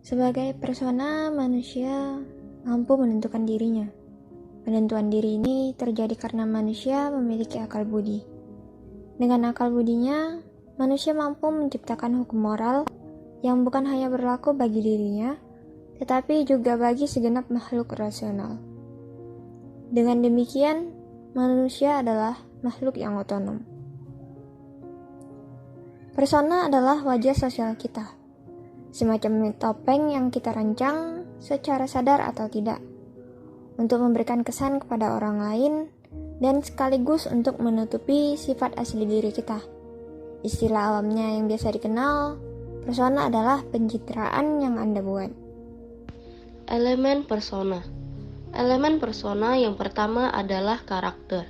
Sebagai persona, manusia mampu menentukan dirinya. Penentuan diri ini terjadi karena manusia memiliki akal budi. Dengan akal budinya, manusia mampu menciptakan hukum moral yang bukan hanya berlaku bagi dirinya, tetapi juga bagi segenap makhluk rasional. Dengan demikian, manusia adalah makhluk yang otonom. Persona adalah wajah sosial kita, semacam topeng yang kita rancang secara sadar atau tidak, untuk memberikan kesan kepada orang lain dan sekaligus untuk menutupi sifat asli diri kita. Istilah awamnya yang biasa dikenal, persona adalah pencitraan yang Anda buat. Elemen persona. Elemen persona yang pertama adalah karakter.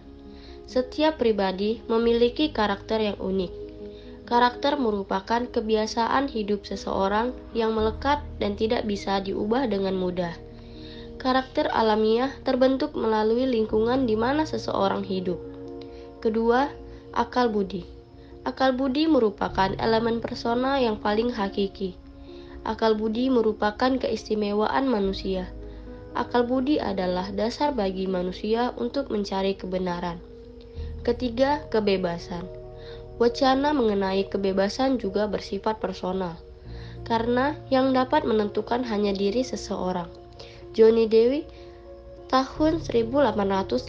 Setiap pribadi memiliki karakter yang unik. Karakter merupakan kebiasaan hidup seseorang yang melekat dan tidak bisa diubah dengan mudah. Karakter alamiah terbentuk melalui lingkungan di mana seseorang hidup. Kedua, akal budi. Akal budi merupakan elemen persona yang paling hakiki. Akal budi merupakan keistimewaan manusia. Akal budi adalah dasar bagi manusia untuk mencari kebenaran. Ketiga, kebebasan. Wacana mengenai kebebasan juga bersifat personal, karena yang dapat menentukan hanya diri seseorang. Johnny Dewey tahun 1859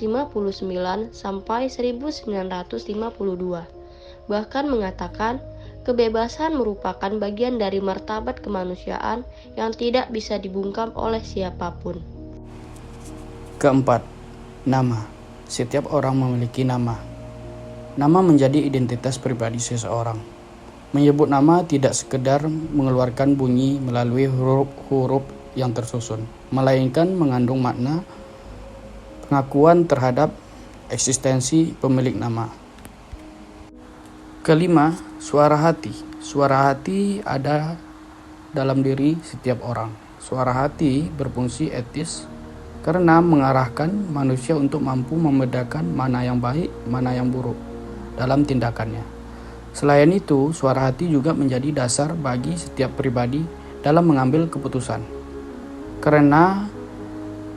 sampai 1952 bahkan mengatakan kebebasan merupakan bagian dari martabat kemanusiaan yang tidak bisa dibungkam oleh siapapun. Keempat, nama. Setiap orang memiliki nama. Nama menjadi identitas pribadi seseorang. Menyebut nama tidak sekedar mengeluarkan bunyi melalui huruf-huruf yang tersusun, melainkan mengandung makna pengakuan terhadap eksistensi pemilik nama. Kelima, suara hati. Suara hati ada dalam diri setiap orang. Suara hati berfungsi etis karena mengarahkan manusia untuk mampu membedakan mana yang baik, mana yang buruk dalam tindakannya. Selain itu, suara hati juga menjadi dasar bagi setiap pribadi dalam mengambil keputusan. Karena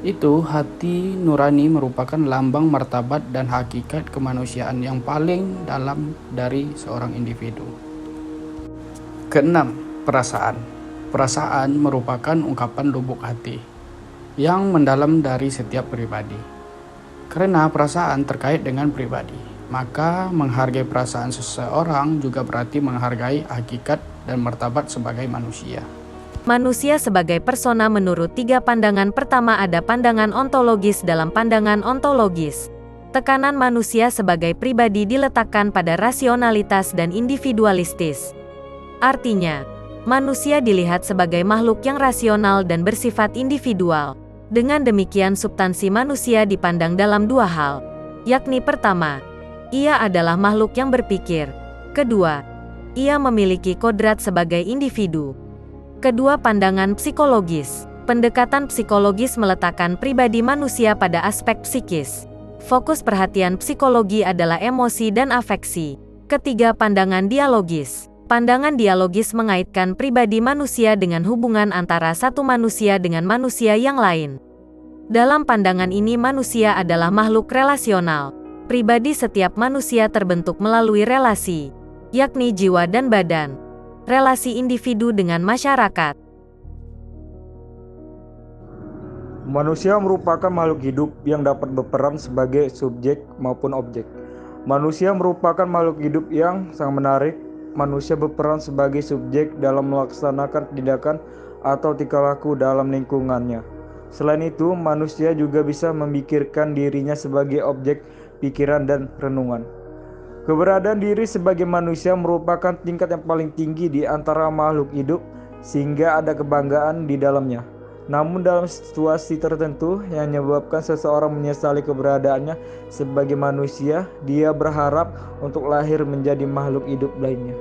itu, hati nurani merupakan lambang martabat dan hakikat kemanusiaan yang paling dalam dari seorang individu. Keenam, perasaan. Perasaan merupakan ungkapan lubuk hati yang mendalam dari setiap pribadi. Karena perasaan terkait dengan pribadi, maka menghargai perasaan seseorang juga berarti menghargai hakikat dan martabat sebagai manusia. Manusia sebagai persona menurut 3 pandangan. Pertama, ada pandangan ontologis. Dalam pandangan ontologis, tekanan manusia sebagai pribadi diletakkan pada rasionalitas dan individualistis. Artinya, manusia dilihat sebagai makhluk yang rasional dan bersifat individual. Dengan demikian, substansi manusia dipandang dalam 2 hal, yakni pertama, ia adalah makhluk yang berpikir. Kedua, ia memiliki kodrat sebagai individu. Kedua, pandangan psikologis. Pendekatan psikologis meletakkan pribadi manusia pada aspek psikis. Fokus perhatian psikologi adalah emosi dan afeksi. Ketiga, pandangan dialogis. Pandangan dialogis mengaitkan pribadi manusia dengan hubungan antara satu manusia dengan manusia yang lain. Dalam pandangan ini, manusia adalah makhluk relasional. Pribadi setiap manusia terbentuk melalui relasi, yakni jiwa dan badan, relasi individu dengan masyarakat. Manusia merupakan makhluk hidup yang dapat berperan sebagai subjek maupun objek. Manusia merupakan makhluk hidup yang sangat menarik. Manusia berperan sebagai subjek dalam melaksanakan tindakan atau tingkah laku dalam lingkungannya. Selain itu, manusia juga bisa memikirkan dirinya sebagai objek pikiran dan renungan. Keberadaan diri sebagai manusia merupakan tingkat yang paling tinggi di antara makhluk hidup, sehingga ada kebanggaan di dalamnya. Namun dalam situasi tertentu yang menyebabkan seseorang menyesali keberadaannya sebagai manusia, dia berharap untuk lahir menjadi makhluk hidup lainnya.